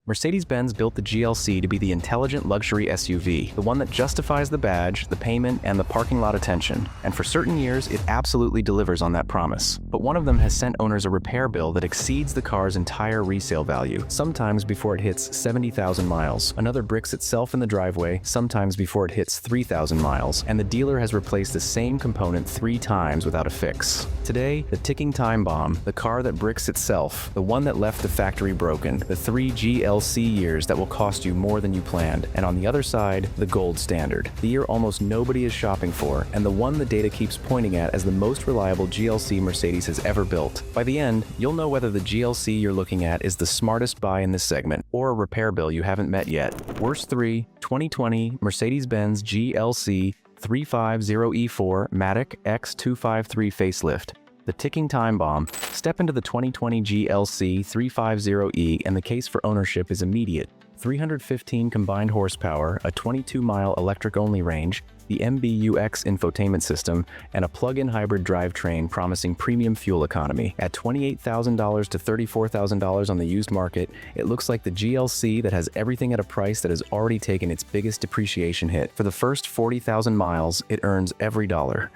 Mercedes-Benz built the GLC to be the intelligent luxury SUV, the one that justifies the badge, the payment, and the parking lot attention. And for certain years, it absolutely delivers on that promise. But one of them has sent owners a repair bill that exceeds the car's entire resale value, sometimes before it hits 70,000 miles. Another bricks itself in the driveway, sometimes before it hits 3,000 miles. And the dealer has replaced the same component 3 times without a fix. Today, the ticking time bomb, the car that bricks itself, the one that left the factory broken, the 3 GLC years that will cost you more than you planned, and on the other side, the gold standard, the year almost nobody is shopping for, and the one the data keeps pointing at as the most reliable GLC Mercedes has ever built. By the end, you'll know whether the GLC you're looking at is the smartest buy in this segment, or a repair bill you haven't met yet. Worst 3, 2020 Mercedes-Benz GLC 350E4 Matic X253 facelift. The ticking time bomb. Step into the 2020 GLC 350E and the case for ownership is immediate. 315 combined horsepower, a 22-mile electric-only range, the MBUX infotainment system, and a plug-in hybrid drivetrain promising premium fuel economy. At $28,000 to $34,000 on the used market, it looks like the GLC that has everything at a price that has already taken its biggest depreciation hit. For the first 40,000 miles, it earns every dollar.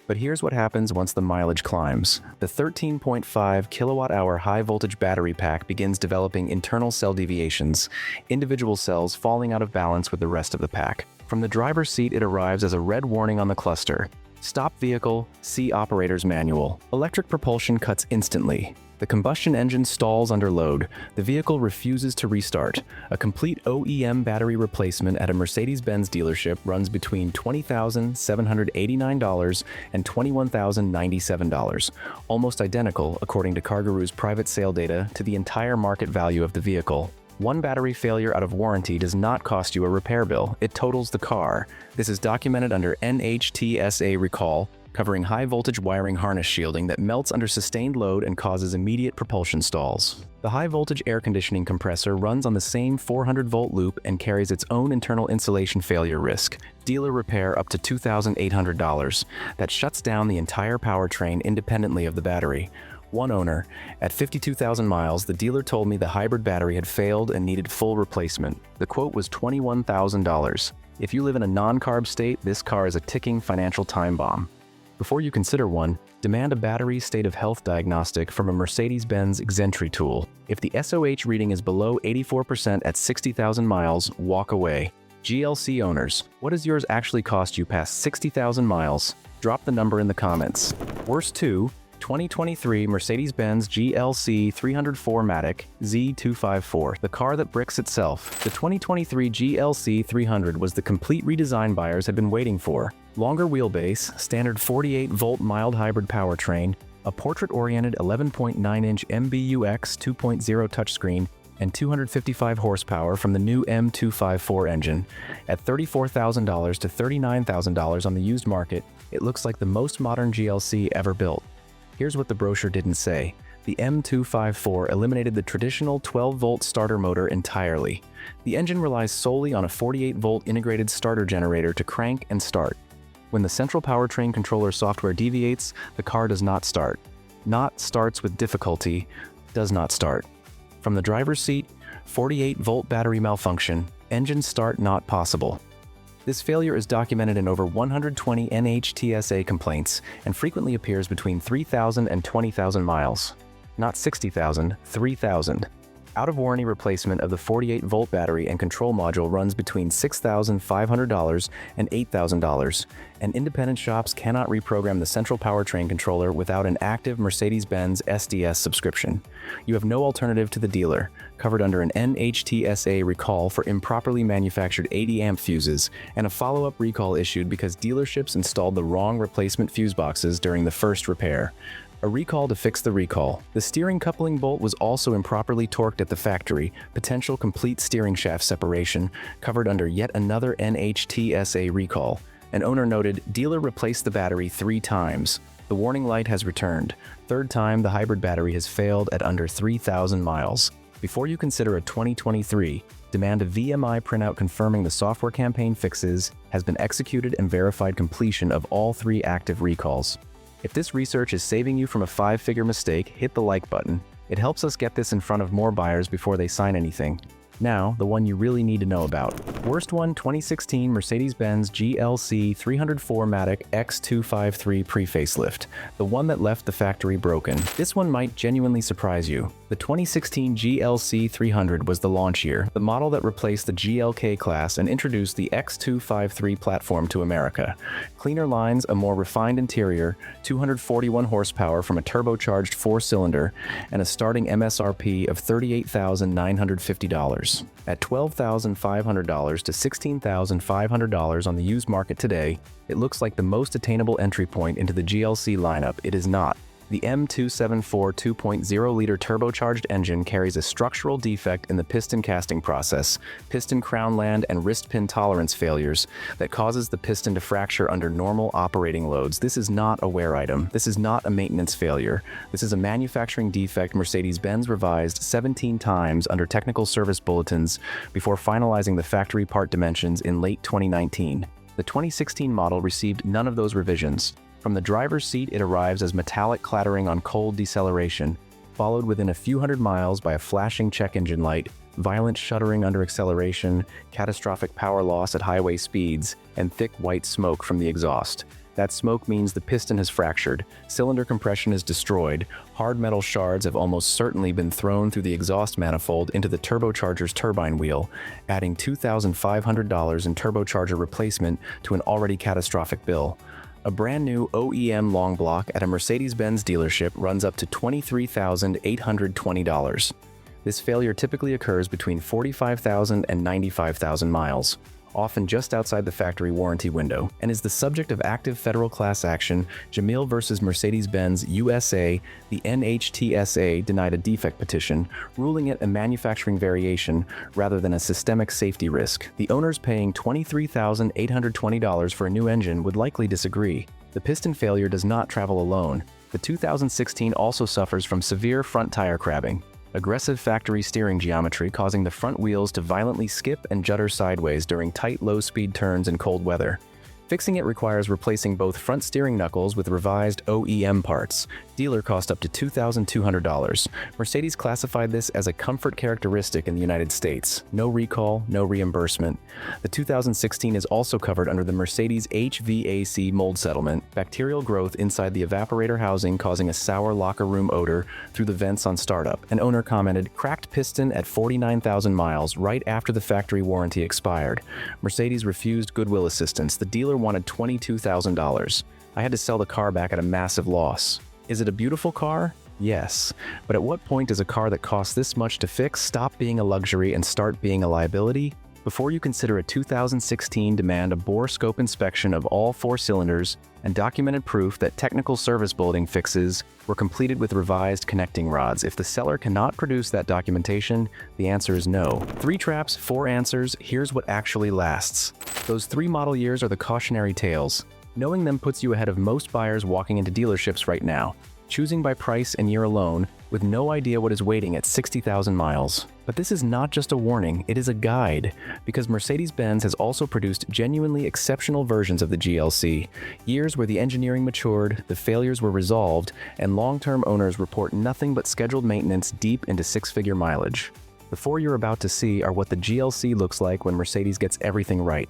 But here's what happens once the mileage climbs. The 13.5 kilowatt-hour high-voltage battery pack begins developing internal cell deviations, individual cells falling out of balance with the rest of the pack. From the driver's seat, it arrives as a red warning on the cluster. Stop vehicle, see operator's manual. Electric propulsion cuts instantly. The combustion engine stalls under load. The vehicle refuses to restart. A complete OEM battery replacement at a Mercedes-Benz dealership runs between $20,789 and $21,097, almost identical, according to CarGurus private sale data, to the entire market value of the vehicle. One battery failure out of warranty does not cost you a repair bill. It totals the car. This is documented under NHTSA recall, covering high-voltage wiring harness shielding that melts under sustained load and causes immediate propulsion stalls. The high-voltage air conditioning compressor runs on the same 400-volt loop and carries its own internal insulation failure risk. Dealer repair up to $2,800. That shuts down the entire powertrain independently of the battery. One owner. At 52,000 miles, the dealer told me the hybrid battery had failed and needed full replacement. The quote was $21,000. If you live in a non-carb state, this car is a ticking financial time bomb. Before you consider one, demand a battery state of health diagnostic from a Mercedes-Benz Xentry tool. If the SOH reading is below 84% at 60,000 miles, walk away. GLC owners, what does yours actually cost you past 60,000 miles? Drop the number in the comments. Worst 2, 2023 Mercedes-Benz GLC 304 Matic Z254, the car that bricks itself. The 2023 GLC 300 was the complete redesign buyers had been waiting for. Longer wheelbase, standard 48-volt mild hybrid powertrain, a portrait-oriented 11.9-inch MBUX 2.0 touchscreen, and 255 horsepower from the new M254 engine. At $34,000 to $39,000 on the used market, it looks like the most modern GLC ever built. Here's what the brochure didn't say. The M254 eliminated the traditional 12-volt starter motor entirely. The engine relies solely on a 48-volt integrated starter generator to crank and start. When the central powertrain controller software deviates, the car does not start. Not starts with difficulty, does not start. From the driver's seat, 48-volt battery malfunction, engine start not possible. This failure is documented in over 120 NHTSA complaints and frequently appears between 3,000 and 20,000 miles. Not 60,000, 3,000. Out-of-warranty replacement of the 48-volt battery and control module runs between $6,500 and $8,000, and independent shops cannot reprogram the central powertrain controller without an active Mercedes-Benz SDS subscription. You have no alternative to the dealer, covered under an NHTSA recall for improperly manufactured 80-amp fuses, and a follow-up recall issued because dealerships installed the wrong replacement fuse boxes during the first repair. A recall to fix the recall. The steering coupling bolt was also improperly torqued at the factory, potential complete steering shaft separation, covered under yet another NHTSA recall. An owner noted, dealer replaced the battery 3 times. The warning light has returned. 3rd time, the hybrid battery has failed at under 3,000 miles. Before you consider a 2023, demand a VMI printout confirming the software campaign fixes has been executed and verified completion of all 3 active recalls. If this research is saving you from a 5-figure mistake, hit the like button. It helps us get this in front of more buyers before they sign anything. Now, the one you really need to know about. Worst one, 2016 Mercedes-Benz GLC 304matic X253 pre-facelift, the one that left the factory broken. This one might genuinely surprise you. The 2016 GLC 300 was the launch year, the model that replaced the GLK class and introduced the X253 platform to America. Cleaner lines, a more refined interior, 241 horsepower from a turbocharged four-cylinder, and a starting MSRP of $38,950. At $12,500 to $16,500 on the used market today, it looks like the most attainable entry point into the GLC lineup. It is not. The M274 2.0-liter turbocharged engine carries a structural defect in the piston casting process, piston crown land and wrist pin tolerance failures that causes the piston to fracture under normal operating loads. This is not a wear item. This is not a maintenance failure. This is a manufacturing defect Mercedes-Benz revised 17 times under technical service bulletins before finalizing the factory part dimensions in late 2019. The 2016 model received none of those revisions. From the driver's seat, it arrives as metallic clattering on cold deceleration, followed within a few hundred miles by a flashing check engine light, violent shuddering under acceleration, catastrophic power loss at highway speeds, and thick white smoke from the exhaust. That smoke means the piston has fractured, cylinder compression is destroyed, hard metal shards have almost certainly been thrown through the exhaust manifold into the turbocharger's turbine wheel, adding $2,500 in turbocharger replacement to an already catastrophic bill. A brand new OEM long block at a Mercedes-Benz dealership runs up to $23,820. This failure typically occurs between 45,000 and 95,000 miles, often just outside the factory warranty window, and is the subject of active federal class action. Jamil versus Mercedes-Benz USA, the NHTSA denied a defect petition, ruling it a manufacturing variation rather than a systemic safety risk. The owners paying $23,820 for a new engine would likely disagree. The piston failure does not travel alone. The 2016 also suffers from severe front tire crabbing, aggressive factory steering geometry causing the front wheels to violently skip and judder sideways during tight low-speed turns in cold weather. Fixing it requires replacing both front steering knuckles with revised OEM parts. Dealer cost up to $2,200. Mercedes classified this as a comfort characteristic in the United States. No recall, no reimbursement. The 2016 is also covered under the Mercedes HVAC mold settlement, bacterial growth inside the evaporator housing causing a sour locker room odor through the vents on startup. An owner commented, "Cracked piston at 49,000 miles right after the factory warranty expired." Mercedes refused goodwill assistance. The dealer wanted $22,000. I had to sell the car back at a massive loss. Is it a beautiful car? Yes. But at what point does a car that costs this much to fix stop being a luxury and start being a liability? Before you consider a 2016 demand a bore scope inspection of all four cylinders and documented proof that technical service bulletin fixes were completed with revised connecting rods. If the seller cannot produce that documentation, the answer is no. 3 traps, 4 answers, here's what actually lasts. Those 3 model years are the cautionary tales. Knowing them puts you ahead of most buyers walking into dealerships right now, choosing by price and year alone, with no idea what is waiting at 60,000 miles. But this is not just a warning, it is a guide, because Mercedes-Benz has also produced genuinely exceptional versions of the GLC, years where the engineering matured, the failures were resolved, and long-term owners report nothing but scheduled maintenance deep into 6-figure mileage. The 4 you're about to see are what the GLC looks like when Mercedes gets everything right.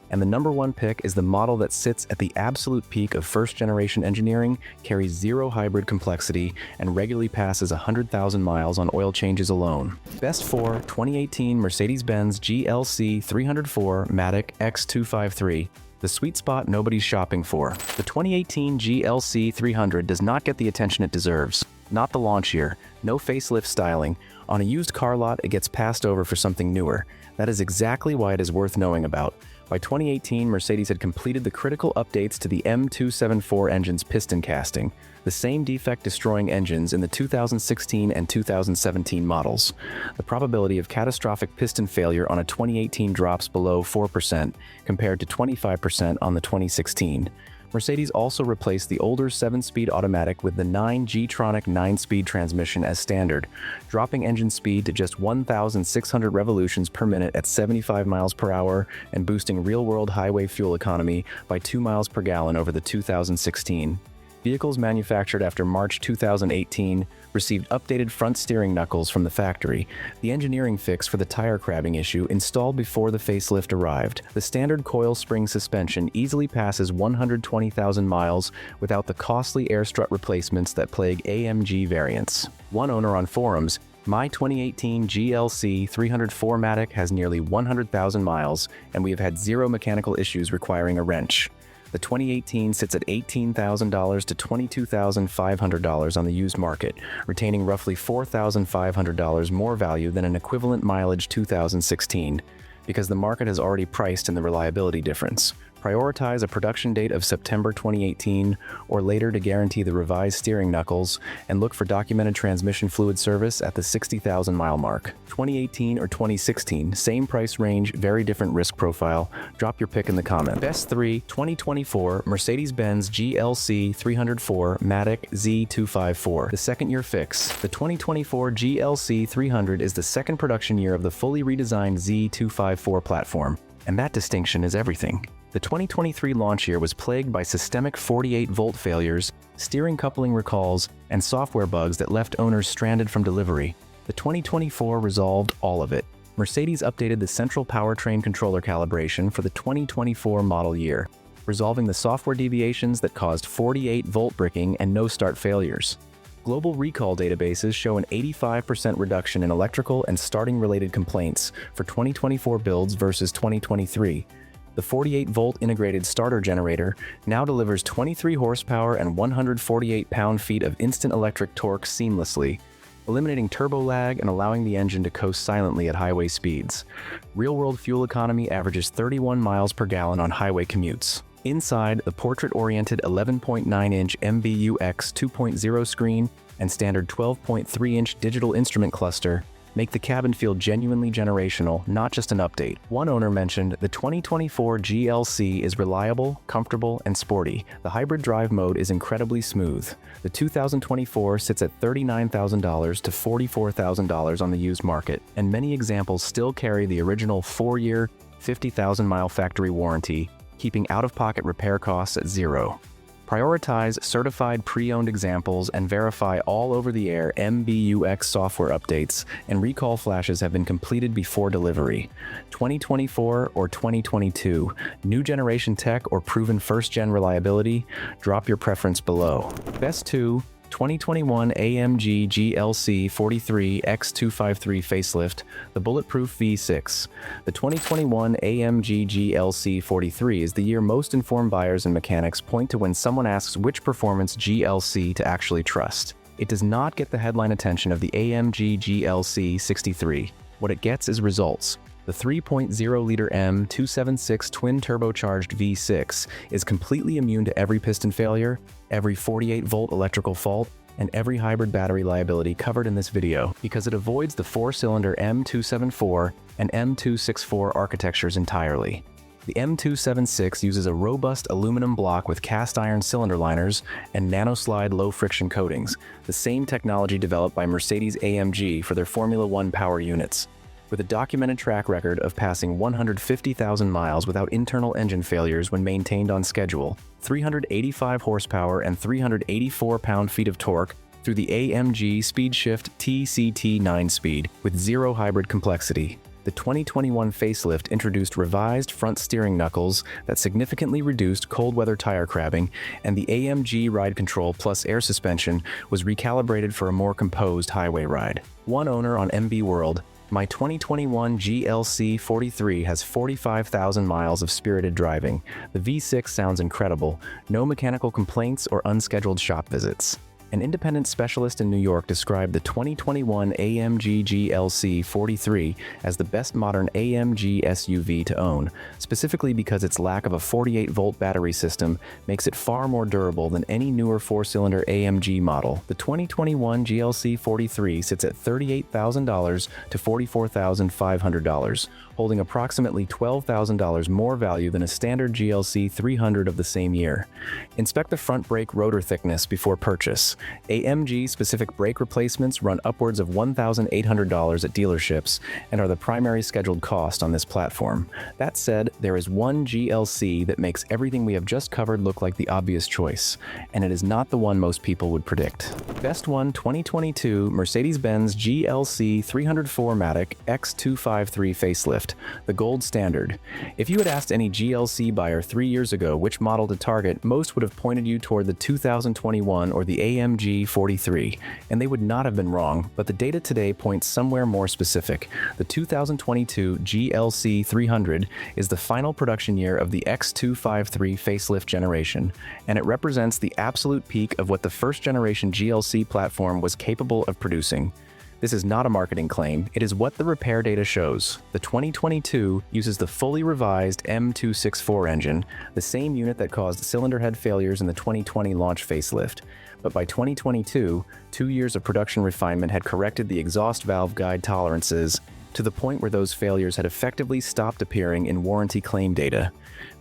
And the number 1 pick is the model that sits at the absolute peak of first-generation engineering, carries zero hybrid complexity, and regularly passes 100,000 miles on oil changes alone. Best 4, 2018 Mercedes-Benz GLC 304matic X253. The sweet spot nobody's shopping for. The 2018 GLC 300 does not get the attention it deserves. Not the launch year, no facelift styling. On a used car lot, it gets passed over for something newer. That is exactly why it is worth knowing about. By 2018, Mercedes had completed the critical updates to the M274 engine's piston casting, the same defect-destroying engines in the 2016 and 2017 models. The probability of catastrophic piston failure on a 2018 drops below 4%, compared to 25% on the 2016. Mercedes also replaced the older 7-speed automatic with the 9G-tronic 9-speed transmission as standard, dropping engine speed to just 1,600 revolutions per minute at 75 miles per hour and boosting real-world highway fuel economy by 2 miles per gallon over the 2016. Vehicles manufactured after March 2018 received updated front steering knuckles from the factory, the engineering fix for the tire crabbing issue installed before the facelift arrived. The standard coil spring suspension easily passes 120,000 miles without the costly air strut replacements that plague AMG variants. One owner on forums, "My 2018 GLC 304matic has nearly 100,000 miles, and we have had zero mechanical issues requiring a wrench." The 2018 sits at $18,000 to $22,500 on the used market, retaining roughly $4,500 more value than an equivalent mileage 2016, because the market has already priced in the reliability difference. Prioritize a production date of September 2018 or later to guarantee the revised steering knuckles, and look for documented transmission fluid service at the 60,000 mile mark. 2018 or 2016, same price range, very different risk profile. Drop your pick in the comments. Best 3, 2024 Mercedes-Benz GLC 304matic Z254, the second year fix. The 2024 GLC 300 is the second production year of the fully redesigned Z254 platform, and that distinction is everything. The 2023 launch year was plagued by systemic 48-volt failures, steering coupling recalls, and software bugs that left owners stranded from delivery. The 2024 resolved all of it. Mercedes updated the central powertrain controller calibration for the 2024 model year, resolving the software deviations that caused 48-volt bricking and no-start failures. Global recall databases show an 85% reduction in electrical and starting-related complaints for 2024 builds versus 2023. The 48-volt integrated starter generator now delivers 23 horsepower and 148 pound-feet of instant electric torque seamlessly, eliminating turbo lag and allowing the engine to coast silently at highway speeds. Real-world fuel economy averages 31 miles per gallon on highway commutes. Inside, the portrait-oriented 11.9-inch MBUX 2.0 screen and standard 12.3-inch digital instrument cluster make the cabin feel genuinely generational, not just an update. One owner mentioned, "The 2024 GLC is reliable, comfortable, and sporty. The hybrid drive mode is incredibly smooth." The 2024 sits at $39,000 to $44,000 on the used market, and many examples still carry the original 4-year, 50,000-mile factory warranty, keeping out-of-pocket repair costs at zero. Prioritize certified pre-owned examples and verify all over-the-air MBUX software updates and recall flashes have been completed before delivery. 2024 or 2022, new generation tech or proven first-gen reliability? Drop your preference below. Best 2, 2021 AMG GLC 43 X253 facelift, the bulletproof V6. The 2021 AMG GLC 43 is the year most informed buyers and mechanics point to when someone asks which performance GLC to actually trust. It does not get the headline attention of the AMG GLC 63. What it gets is results. The 3.0-liter M276 twin-turbocharged V6 is completely immune to every piston failure, every 48-volt electrical fault, and every hybrid battery liability covered in this video, because it avoids the 4-cylinder M274 and M264 architectures entirely. The M276 uses a robust aluminum block with cast iron cylinder liners and nanoslide low-friction coatings, the same technology developed by Mercedes-AMG for their Formula One power units. With a documented track record of passing 150,000 miles without internal engine failures when maintained on schedule, 385 horsepower and 384 pound-feet of torque through the AMG SpeedShift TCT 9-speed with zero hybrid complexity. The 2021 facelift introduced revised front steering knuckles that significantly reduced cold weather tire crabbing, and the AMG Ride Control Plus air suspension was recalibrated for a more composed highway ride. One owner on MB World, "My 2021 GLC 43 has 45,000 miles of spirited driving. The V6 sounds incredible. No mechanical complaints or unscheduled shop visits." An independent specialist in New York described the 2021 AMG GLC 43 as the best modern AMG SUV to own, specifically because its lack of a 48-volt battery system makes it far more durable than any newer 4-cylinder AMG model. The 2021 GLC 43 sits at $38,000 to $44,500, holding approximately $12,000 more value than a standard GLC 300 of the same year. Inspect the front brake rotor thickness before purchase. AMG-specific brake replacements run upwards of $1,800 at dealerships and are the primary scheduled cost on this platform. That said, there is one GLC that makes everything we have just covered look like the obvious choice, and it is not the one most people would predict. Best One 2022 Mercedes-Benz GLC 304matic X253 facelift, the gold standard. If you had asked any GLC buyer 3 years ago which model to target, most would have pointed you toward the 2021 or the AMG 43, and they would not have been wrong, but the data today points somewhere more specific. The 2022 GLC 300 is the final production year of the X253 facelift generation, and it represents the absolute peak of what the first-generation GLC platform was capable of producing. This is not a marketing claim, it is what the repair data shows. The 2022 uses the fully revised M264 engine, the same unit that caused cylinder head failures in the 2020 launch facelift. But by 2022, 2 years of production refinement had corrected the exhaust valve guide tolerances to the point where those failures had effectively stopped appearing in warranty claim data.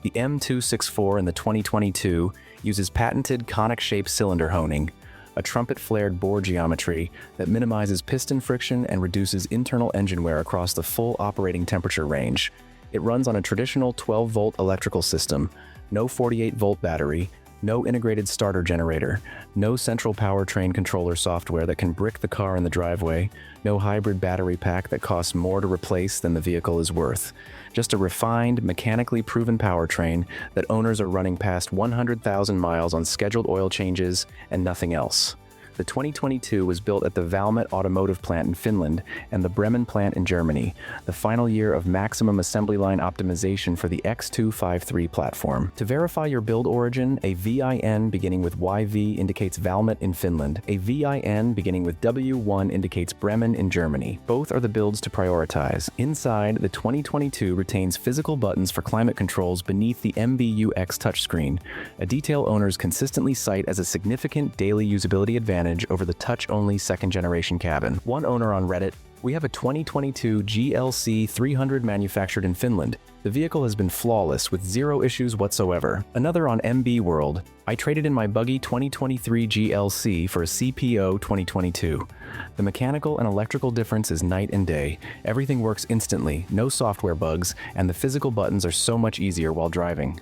The M264 in the 2022 uses patented conic-shaped cylinder honing, a trumpet-flared bore geometry that minimizes piston friction and reduces internal engine wear across the full operating temperature range. It runs on a traditional 12-volt electrical system, no 48-volt battery, no integrated starter generator, no central powertrain controller software that can brick the car in the driveway, no hybrid battery pack that costs more to replace than the vehicle is worth. Just a refined, mechanically proven powertrain that owners are running past 100,000 miles on scheduled oil changes and nothing else. The 2022 was built at the Valmet automotive plant in Finland and the Bremen plant in Germany, the final year of maximum assembly line optimization for the X253 platform. To verify your build origin, a VIN beginning with YV indicates Valmet in Finland. A VIN beginning with W1 indicates Bremen in Germany. Both are the builds to prioritize. Inside, the 2022 retains physical buttons for climate controls beneath the MBUX touchscreen, a detail owners consistently cite as a significant daily usability advantage over the touch-only second-generation cabin. One owner on Reddit, "We have a 2022 GLC 300 manufactured in Finland. The vehicle has been flawless with zero issues whatsoever." Another on MB World, "I traded in my buggy 2023 GLC for a CPO 2022. The mechanical and electrical difference is night and day. Everything works instantly, no software bugs, and the physical buttons are so much easier while driving."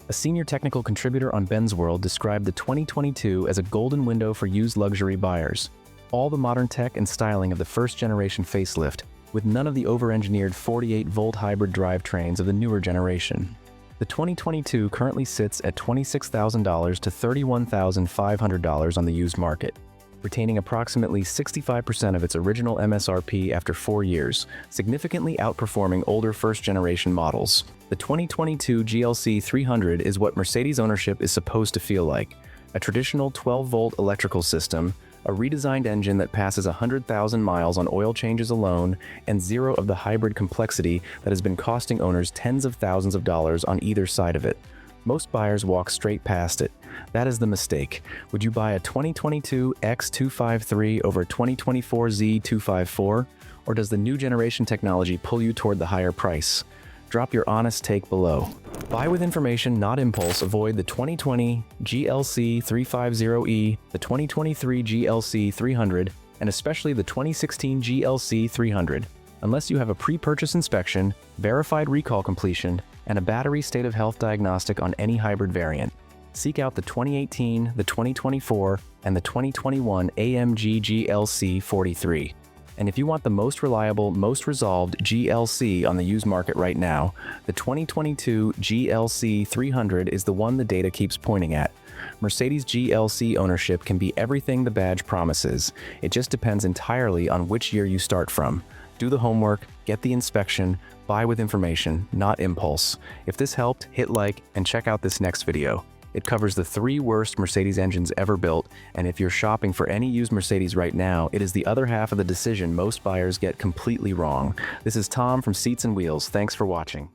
A senior technical contributor on Ben's World described the 2022 as a golden window for used luxury buyers. All the modern tech and styling of the first-generation facelift, with none of the over-engineered 48-volt hybrid drivetrains of the newer generation. The 2022 currently sits at $26,000 to $31,500 on the used market, retaining approximately 65% of its original MSRP after 4 years, significantly outperforming older first-generation models. The 2022 GLC 300 is what Mercedes ownership is supposed to feel like: a traditional 12-volt electrical system, a redesigned engine that passes 100,000 miles on oil changes alone, and zero of the hybrid complexity that has been costing owners tens of thousands of dollars on either side of it. Most buyers walk straight past it. That is the mistake. Would you buy a 2022 X253 over a 2024 Z254? Or does the new generation technology pull you toward the higher price? Drop your honest take below. Buy with information, not impulse. Avoid the 2020 GLC 350E, the 2023 GLC 300, and especially the 2016 GLC 300. Unless you have a pre-purchase inspection, verified recall completion, and a battery state of health diagnostic on any hybrid variant. Seek out the 2018, the 2024, and the 2021 AMG GLC 43. And if you want the most reliable, most resolved GLC on the used market right now, the 2022 GLC 300 is the one the data keeps pointing at. Mercedes GLC ownership can be everything the badge promises. It just depends entirely on which year you start from. Do the homework, get the inspection, buy with information, not impulse. If this helped, hit like and check out this next video. It covers the 3 worst Mercedes engines ever built, and if you're shopping for any used Mercedes right now, it is the other half of the decision most buyers get completely wrong. This is Tom from Seats and Wheels. Thanks for watching.